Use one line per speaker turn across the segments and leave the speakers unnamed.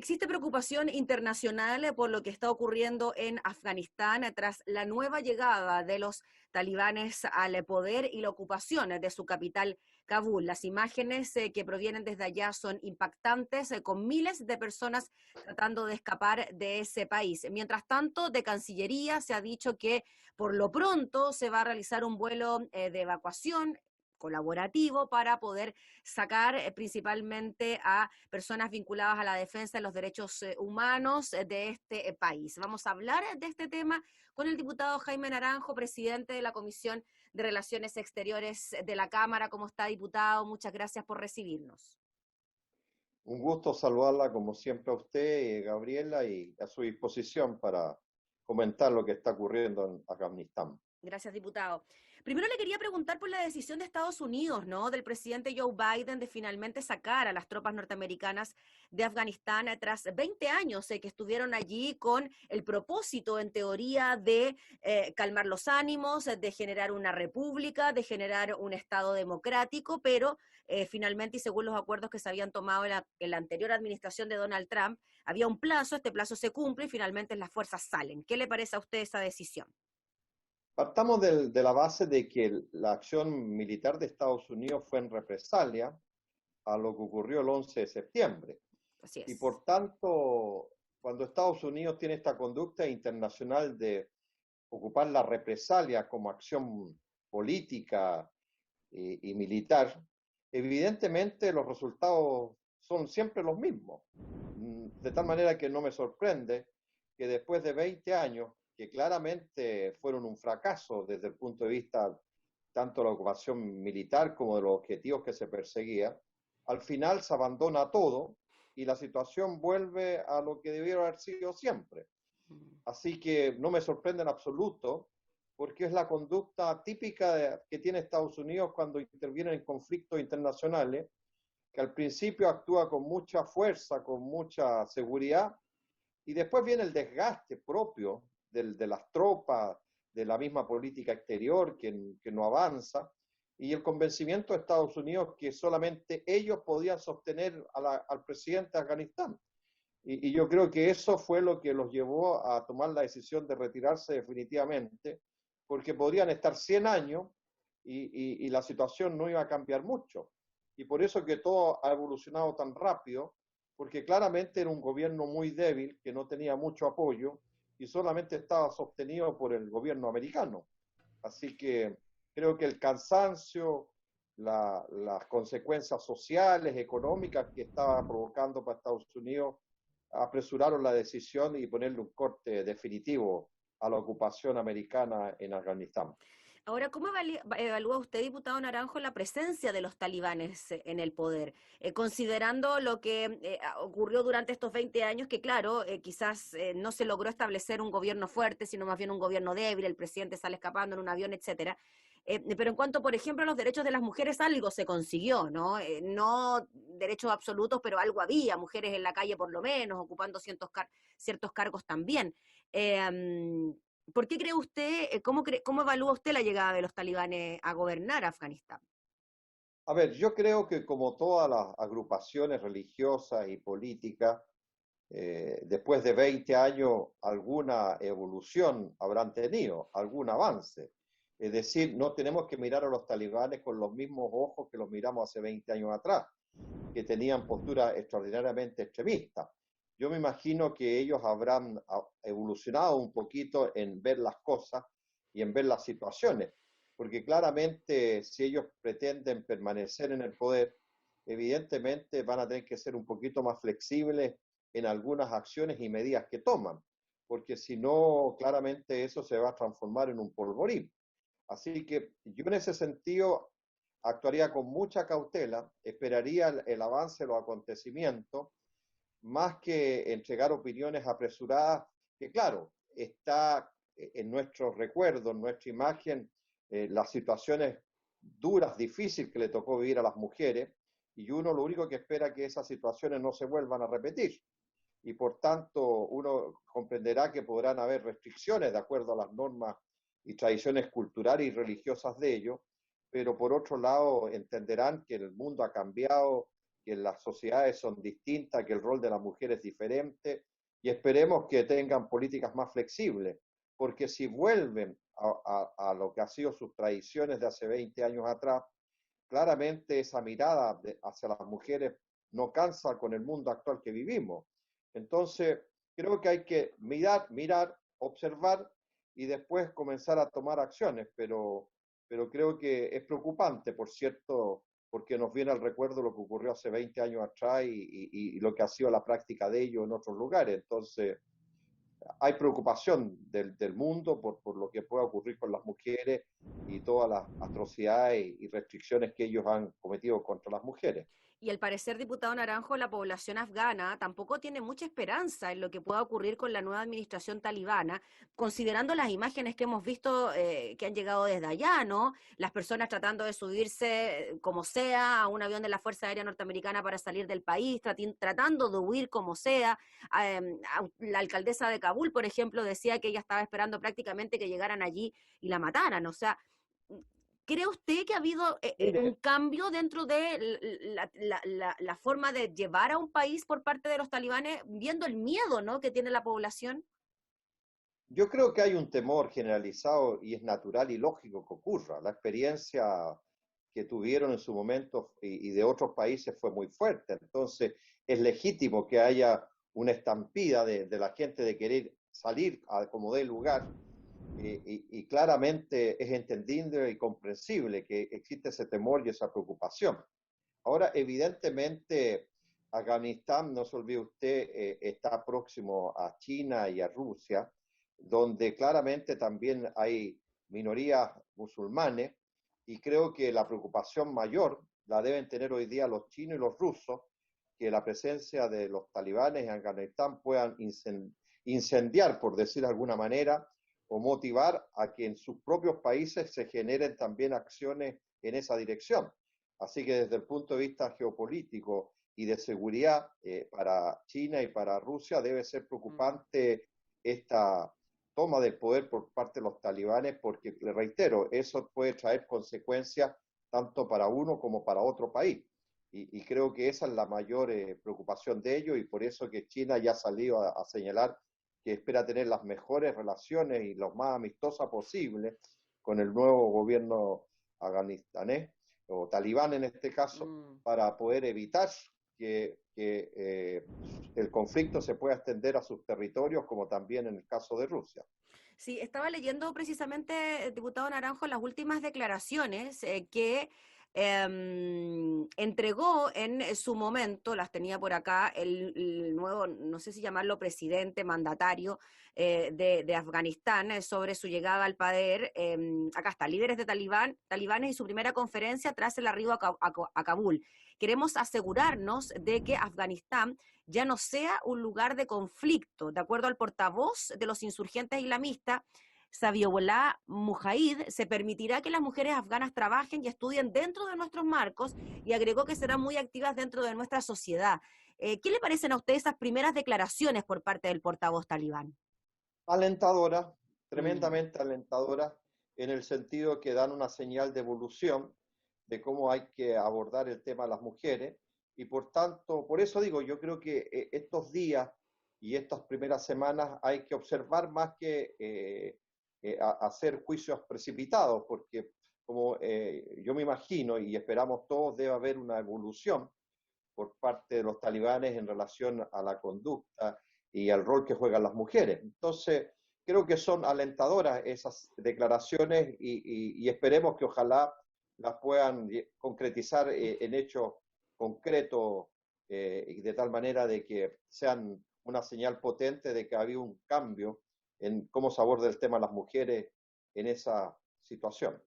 Existe preocupación internacional por lo que está ocurriendo en Afganistán tras la nueva llegada de los talibanes al poder y la ocupación de su capital, Kabul. Las imágenes que provienen desde allá son impactantes, con miles de personas tratando de escapar de ese país. Mientras tanto, de Cancillería se ha dicho que por lo pronto se va a realizar un vuelo de evacuación colaborativo para poder sacar principalmente a personas vinculadas a la defensa de los derechos humanos de este país. Vamos a hablar de este tema con el diputado Jaime Naranjo, presidente de la Comisión de Relaciones Exteriores de la Cámara. ¿Cómo está, diputado? Muchas gracias por recibirnos.
Un gusto saludarla como siempre a usted, Gabriela, y a su disposición para comentar lo que está ocurriendo en Afganistán.
Gracias, diputado. Primero le quería preguntar por la decisión de Estados Unidos, ¿no? Del presidente Joe Biden de finalmente sacar a las tropas norteamericanas de Afganistán tras 20 años que estuvieron allí con el propósito, en teoría, de calmar los ánimos, de generar una república, de generar un Estado democrático, pero finalmente, y según los acuerdos que se habían tomado en la anterior administración de Donald Trump, había un plazo, este plazo se cumple y finalmente las fuerzas salen. ¿Qué le parece a usted esa decisión?
Partamos de la base de que la acción militar de Estados Unidos fue en represalia a lo que ocurrió el 11 de septiembre.
Así
Y
es.
por tanto, cuando Estados Unidos tiene esta conducta internacional de ocupar la represalia como acción política y militar, evidentemente los resultados son siempre los mismos. De tal manera que no me sorprende que después de 20 años, que claramente fueron un fracaso desde el punto de vista tanto de la ocupación militar como de los objetivos que se perseguía, al final se abandona todo y la situación vuelve a lo que debiera haber sido siempre. Así que no me sorprende en absoluto, porque es la conducta típica que tiene Estados Unidos cuando interviene en conflictos internacionales, que al principio actúa con mucha fuerza, con mucha seguridad, y después viene el desgaste propio de las tropas, de la misma política exterior que no avanza, y el convencimiento de Estados Unidos que solamente ellos podían sostener al presidente de Afganistán. Y yo creo que eso fue lo que los llevó a tomar la decisión de retirarse definitivamente, porque podrían estar 100 años y la situación no iba a cambiar mucho. Y por eso que todo ha evolucionado tan rápido, porque claramente era un gobierno muy débil, que no tenía mucho apoyo y solamente estaba sostenido por el gobierno americano. Así que creo que el cansancio, las consecuencias sociales, económicas que estaba provocando para Estados Unidos apresuraron la decisión y ponerle un corte definitivo a la ocupación americana en Afganistán.
Ahora, ¿cómo evalúa usted, diputado Naranjo, la presencia de los talibanes en el poder? Considerando lo que ocurrió durante estos 20 años, que claro, quizás no se logró establecer un gobierno fuerte, sino más bien un gobierno débil, el presidente sale escapando en un avión, etcétera. Pero en cuanto, por ejemplo, a los derechos de las mujeres, algo se consiguió, ¿no? No derechos absolutos, pero algo había, mujeres en la calle por lo menos, ocupando ciertos cargos también. Eh, ¿Por qué cree usted, cómo evalúa usted la llegada de los talibanes a gobernar Afganistán?
A ver, yo creo que como todas las agrupaciones religiosas y políticas, después de 20 años alguna evolución habrán tenido, algún avance. Es decir, no tenemos que mirar a los talibanes con los mismos ojos que los miramos hace 20 años atrás, que tenían posturas extraordinariamente extremistas. Yo me imagino que ellos habrán evolucionado un poquito en ver las cosas y en ver las situaciones, porque claramente si ellos pretenden permanecer en el poder, evidentemente van a tener que ser un poquito más flexibles en algunas acciones y medidas que toman, porque si no, claramente eso se va a transformar en un polvorín. Así que yo en ese sentido actuaría con mucha cautela, esperaría el avance de los acontecimientos, más que entregar opiniones apresuradas, que claro, está en nuestros recuerdos, en nuestra imagen, las situaciones duras, difíciles que le tocó vivir a las mujeres, y uno lo único que espera es que esas situaciones no se vuelvan a repetir. Y por tanto, uno comprenderá que podrán haber restricciones de acuerdo a las normas y tradiciones culturales y religiosas de ellos, pero por otro lado entenderán que el mundo ha cambiado, que las sociedades son distintas, que el rol de la mujer es diferente, y esperemos que tengan políticas más flexibles, porque si vuelven a lo que ha sido sus tradiciones de hace 20 años atrás, claramente esa mirada hacia las mujeres no cansa con el mundo actual que vivimos. Entonces, creo que hay que mirar, observar y después comenzar a tomar acciones, pero creo que es preocupante, por cierto, porque nos viene al recuerdo lo que ocurrió hace 20 años atrás y lo que ha sido la práctica de ello en otros lugares. Entonces, hay preocupación del mundo por lo que pueda ocurrir con las mujeres y todas las atrocidades y restricciones que ellos han cometido contra las mujeres.
Y al parecer, diputado Naranjo, la población afgana tampoco tiene mucha esperanza en lo que pueda ocurrir con la nueva administración talibana, considerando las imágenes que hemos visto que han llegado desde allá, ¿no? Las personas tratando de subirse como sea a un avión de la Fuerza Aérea Norteamericana para salir del país, tratando de huir como sea. La alcaldesa de Kabul, por ejemplo, decía que ella estaba esperando prácticamente que llegaran allí y la mataran. O sea, ¿cree usted que ha habido un
Mire,
cambio dentro de la forma de llevar a un país por parte de los talibanes, viendo el miedo, ¿no?, que tiene la población?
yo creo que hay un temor generalizado y es natural y lógico que ocurra. La experiencia que tuvieron en su momento y de otros países fue muy fuerte. Entonces, es legítimo que haya una estampida de la gente de querer salir a como dé lugar y claramente es entendible y comprensible que existe ese temor y esa preocupación. Ahora, evidentemente, Afganistán, no se olvide usted, está próximo a China y a Rusia, donde claramente también hay minorías musulmanes, y creo que la preocupación mayor la deben tener hoy día los chinos y los rusos, que la presencia de los talibanes en Afganistán puedan incendiar, por decir de alguna manera, o motivar a que en sus propios países se generen también acciones en esa dirección. Así que desde el punto de vista geopolítico y de seguridad para China y para Rusia debe ser preocupante esta toma del poder por parte de los talibanes, porque, le reitero, eso puede traer consecuencias tanto para uno como para otro país. Y creo que esa es la mayor preocupación de ellos, y por eso que China ya ha salido a señalar que espera tener las mejores relaciones y lo más amistosas posibles con el nuevo gobierno afganistanés, o talibán en este caso,
Mm.
para poder evitar que el conflicto se pueda extender a sus territorios, como también en el caso de Rusia.
Sí, estaba leyendo precisamente, diputado Naranjo, las últimas declaraciones que entregó en su momento, las tenía por acá, el nuevo, no sé si llamarlo presidente, mandatario de Afganistán, sobre su llegada al poder. Acá está, líderes de talibanes y su primera conferencia tras el arribo a Kabul. Queremos asegurarnos de que Afganistán ya no sea un lugar de conflicto. De acuerdo al portavoz de los insurgentes islamistas, Sabiollah Mujahid, se permitirá que las mujeres afganas trabajen y estudien dentro de nuestros marcos, y agregó que serán muy activas dentro de nuestra sociedad. ¿Qué le parecen a usted esas primeras declaraciones por parte del portavoz talibán?
Alentadora,
Mm.
tremendamente alentadora, en el sentido que dan una señal de evolución de cómo hay que abordar el tema de las mujeres, y por tanto, por eso digo, yo creo que estos días y estas primeras semanas hay que observar más que hacer juicios precipitados, porque como yo me imagino y esperamos todos, debe haber una evolución por parte de los talibanes en relación a la conducta y al rol que juegan las mujeres. Entonces, creo que son alentadoras esas declaraciones y esperemos que ojalá las puedan concretizar en hechos concretos y de tal manera de que sean una señal potente de que ha habido un cambio en cómo se aborda el tema de las mujeres en esa situación.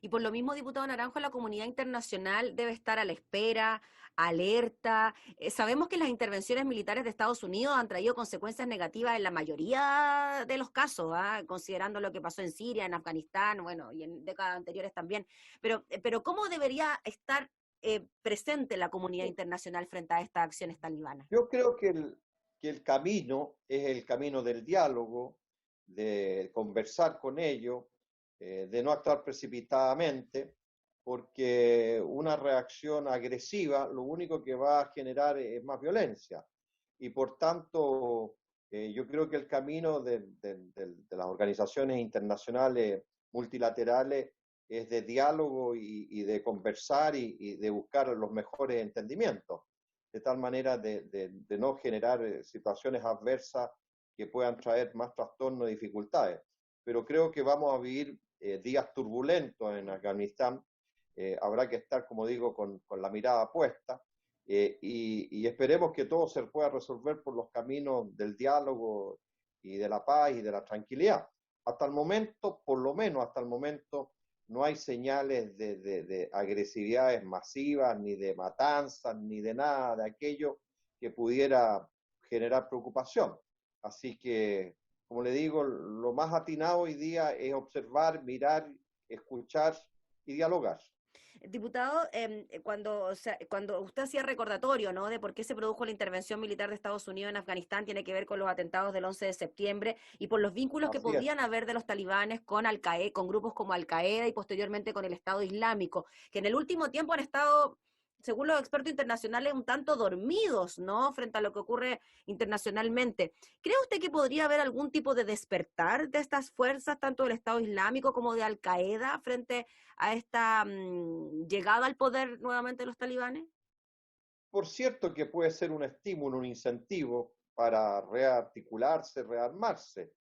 Y por lo mismo, diputado Naranjo, la comunidad internacional debe estar a la espera, alerta. Sabemos que las intervenciones militares de Estados Unidos han traído consecuencias negativas en la mayoría de los casos, ¿ah? Considerando lo que pasó en Siria, en Afganistán, bueno, y en décadas anteriores también. Pero ¿cómo debería estar presente la comunidad internacional frente a estas acciones talibanas?
Yo creo que el camino es el camino del diálogo, de conversar con ellos, de no actuar precipitadamente, porque una reacción agresiva lo único que va a generar es más violencia. Y por tanto, yo creo que el camino de las organizaciones internacionales multilaterales es de diálogo y de conversar y de buscar los mejores entendimientos, de tal manera de no generar situaciones adversas que puedan traer más trastornos y dificultades. Pero creo que vamos a vivir días turbulentos en Afganistán. Habrá que estar, como digo, con la mirada puesta y esperemos que todo se pueda resolver por los caminos del diálogo y de la paz y de la tranquilidad. Hasta el momento, por lo menos hasta el momento, no hay señales de agresividades masivas, ni de matanzas, ni de nada de aquello que pudiera generar preocupación. Así que, como le digo, lo más atinado hoy día es observar, mirar, escuchar y dialogar.
Diputado, cuando usted hacía recordatorio, ¿no?, de por qué se produjo la intervención militar de Estados Unidos en Afganistán, tiene que ver con los atentados del 11 de septiembre y por los vínculos que
Así es.
podían haber de los talibanes con Al-Qaeda, con grupos como Al-Qaeda y posteriormente con el Estado Islámico, que en el último tiempo han estado, según los expertos internacionales, un tanto dormidos, ¿no?, frente a lo que ocurre internacionalmente. ¿Cree usted que podría haber algún tipo de despertar de estas fuerzas, tanto del Estado Islámico como de Al-Qaeda, frente a esta llegada al poder nuevamente de los talibanes?
Por cierto que puede ser un estímulo, un incentivo para rearticularse, rearmarse,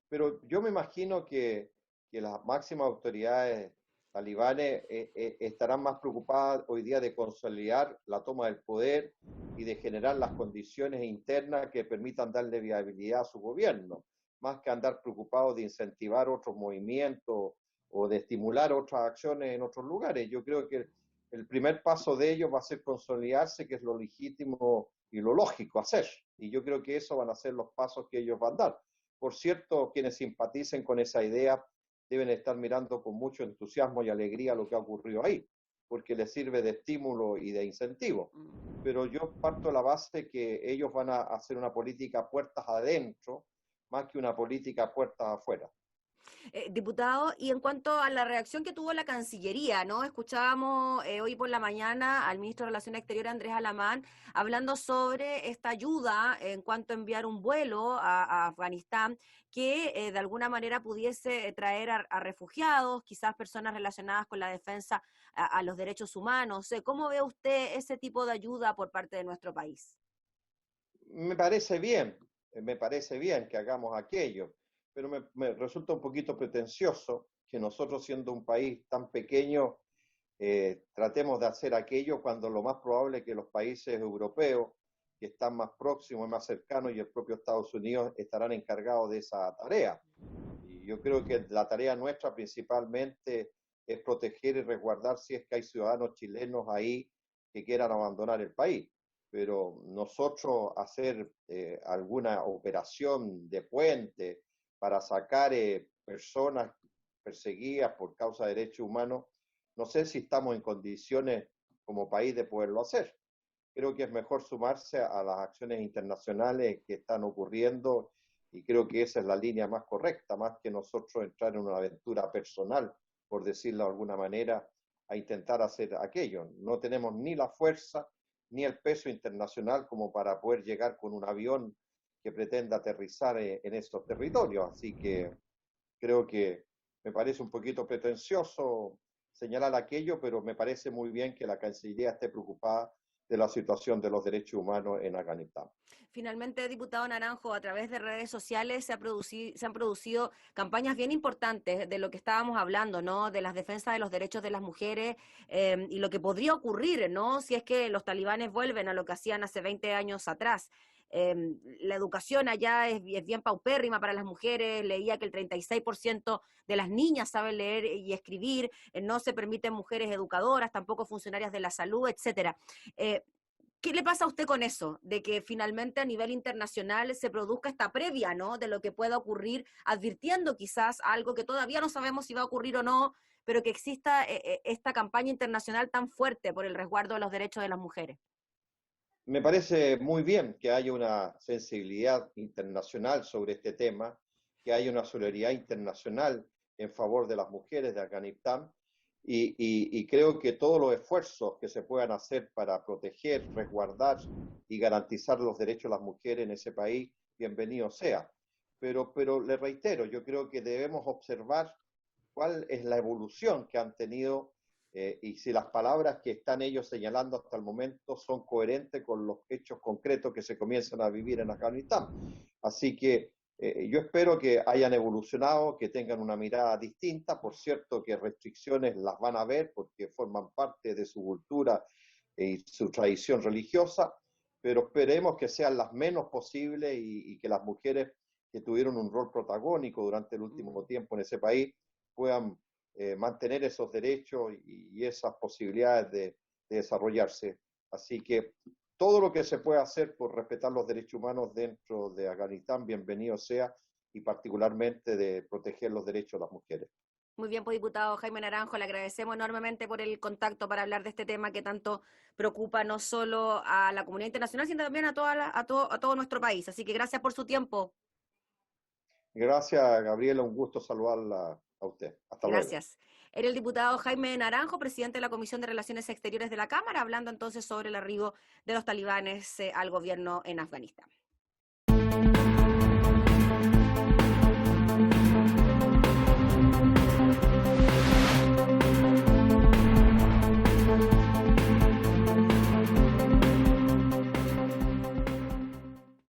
pero yo me imagino que las máximas autoridades talibanes estarán más preocupadas hoy día de consolidar la toma del poder y de generar las condiciones internas que permitan darle viabilidad a su gobierno, más que andar preocupados de incentivar otros movimientos o de estimular otras acciones en otros lugares. Yo creo que el primer paso de ellos va a ser consolidarse, que es lo legítimo y lo lógico hacer. Y yo creo que eso van a ser los pasos que ellos van a dar. Por cierto, quienes simpaticen con esa idea deben estar mirando con mucho entusiasmo y alegría lo que ha ocurrido ahí, porque les sirve de estímulo y de incentivo. Pero yo parto de la base que ellos van a hacer una política puertas adentro, más que una política puertas afuera.
Diputado, y en cuanto a la reacción que tuvo la Cancillería, ¿no? Escuchábamos hoy por la mañana al ministro de Relaciones Exteriores, Andrés Alamán, hablando sobre esta ayuda en cuanto a enviar un vuelo a Afganistán que de alguna manera pudiese traer a refugiados, quizás personas relacionadas con la defensa a los derechos humanos. ¿Cómo ve usted ese tipo de ayuda por parte de nuestro país?
Me parece bien que hagamos aquello, pero me resulta un poquito pretencioso que nosotros, siendo un país tan pequeño, tratemos de hacer aquello cuando lo más probable es que los países europeos, que están más próximos y más cercanos, y el propio Estados Unidos estarán encargados de esa tarea. Y yo creo que la tarea nuestra principalmente es proteger y resguardar si es que hay ciudadanos chilenos ahí que quieran abandonar el país. Pero nosotros hacer alguna operación de puente para sacar personas perseguidas por causa de derechos humanos, no sé si estamos en condiciones como país de poderlo hacer. Creo que es mejor sumarse a las acciones internacionales que están ocurriendo y creo que esa es la línea más correcta, más que nosotros entrar en una aventura personal, por decirlo de alguna manera, a intentar hacer aquello. No tenemos ni la fuerza ni el peso internacional como para poder llegar con un avión que pretenda aterrizar en estos territorios. Así que creo que me parece un poquito pretencioso señalar aquello, pero me parece muy bien que la Cancillería esté preocupada de la situación de los derechos humanos en Afganistán.
Finalmente, diputado Naranjo, a través de redes sociales se han producido campañas bien importantes de lo que estábamos hablando, ¿no? De las defensas de los derechos de las mujeres y lo que podría ocurrir, ¿no? Si es que los talibanes vuelven a lo que hacían hace 20 años atrás. La educación allá es bien paupérrima para las mujeres. Leía que el 36% de las niñas saben leer y escribir. No se permiten mujeres educadoras, tampoco funcionarias de la salud, etcétera. ¿Qué le pasa a usted con eso? De que finalmente a nivel internacional se produzca esta previa, ¿no? De lo que pueda ocurrir, advirtiendo quizás algo que todavía no sabemos si va a ocurrir o no, pero que exista esta campaña internacional tan fuerte por el resguardo de los derechos de las mujeres.
Me parece muy bien que haya una sensibilidad internacional sobre este tema, que haya una solidaridad internacional en favor de las mujeres de Afganistán y creo que todos los esfuerzos que se puedan hacer para proteger, resguardar y garantizar los derechos de las mujeres en ese país, bienvenido sea. Pero le reitero, yo creo que debemos observar cuál es la evolución que han tenido y si las palabras que están ellos señalando hasta el momento son coherentes con los hechos concretos que se comienzan a vivir en Afganistán. Así que yo espero que hayan evolucionado, que tengan una mirada distinta. Por cierto, que restricciones las van a ver porque forman parte de su cultura y su tradición religiosa, pero esperemos que sean las menos posibles y que las mujeres que tuvieron un rol protagónico durante el último tiempo en ese país puedan mantener esos derechos y esas posibilidades de desarrollarse. Así que todo lo que se pueda hacer por respetar los derechos humanos dentro de Afganistán, bienvenido sea, y particularmente de proteger los derechos de las mujeres.
Muy bien, pues diputado Jaime Naranjo, le agradecemos enormemente por el contacto para hablar de este tema que tanto preocupa no solo a la comunidad internacional, sino también a todo nuestro país. Así que gracias por su tiempo.
Gracias, Gabriela, un gusto saludarla a usted. Hasta luego.
Gracias. Era el diputado Jaime Naranjo, presidente de la Comisión de Relaciones Exteriores de la Cámara, hablando entonces sobre el arribo de los talibanes al gobierno en Afganistán.